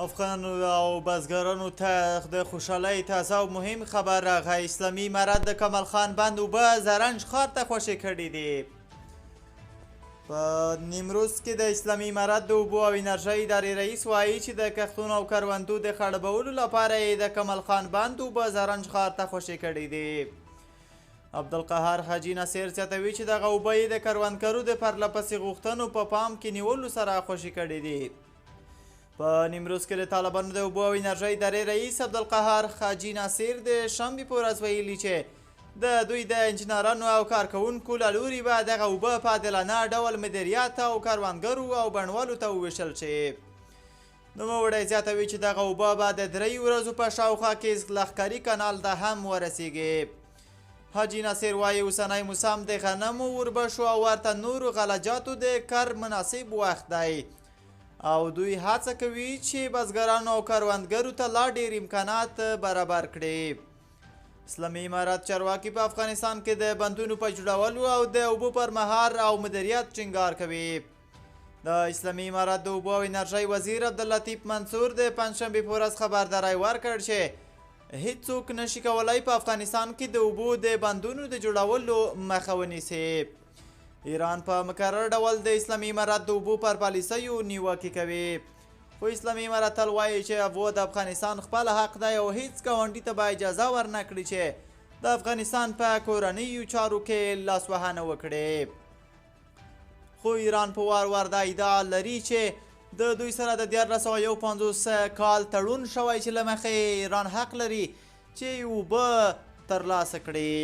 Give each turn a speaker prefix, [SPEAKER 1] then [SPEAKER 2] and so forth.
[SPEAKER 1] افغان او بزګرانو ته د خوشحالۍ تازه او مهم خبر راغی. اسلامي امارت د کمال خان بند اوبه زرنج ښار ته خوشې کړي دي. په نیمروز کې د اسلامي امارت د اوبو او انرژۍ ادارې رئیس وایي چې د کښتونو او کروندو د خړوبولو لپاره یې د کمال خان بند اوبه زرنج ښار ته خوشې کړي دي. عبدالقهار حاجي نصیر زیاتوي چې دغه اوبه یې د کروندګرو د پرلهپسې غوښتنو په پام کې نیولو سره خوشې کړي دي. په نیمروز کې د طالبانو د اوبو او انرژۍ ادارې رئیس عبدالقهار حاجي نصیر د شنبې په ورځ ویلي چې د دوی د انجینرانو او کارکوونکو له لوري به دغه اوبه په عادلانه ډول مدیریت او کروندګرو او بڼوالو ته وویشل شي. نوموړی زیاتوي چې دغه اوبه به د 3 ورځو په شاوخوا کې لښکري کانال ته هم ورسیږي. حاجي نصیر وایي اوسنی موسم د غنمو، وربشو او ورته نورو غلجاتو د کر مناسب وخت دی او دوی هڅه کوي چې بزګرانو او کروندګرو ته لا ډیر امکانات برابر کړي. اسلامي امارت چارواکي په افغانستان کې د بندونو په جوړولو او د اوبو پر مهار او مدیریت ټینګار کوي. د اسلامي امارت د اوبو او انرژۍ وزیر عبداللطیف منصور د پنجشنبې په ورځ خبرداری ورکړ چې هیڅوک نشي کولای په افغانستان کې د اوبو د بندونو د جوړولو مخه ونیسي. ایران په مکرر ډول د اسلامي امارت د اوبو پر پالیسیو نیوکې کوي. خو اسلامي امارت تل وایي چې اوبو د افغانستان خپل حق دی او هیڅ ګاونډي ته به اجازه ورنه کړي چې د افغانستان په کورنیو چارو کې لاسوهنه وکړي. خو ایران په وار وار دا ادعا لري چې د دوی سره د 1951 کال تړون شوی چې له مخې ایران حق لري چې اوبه ترلاسه کړي.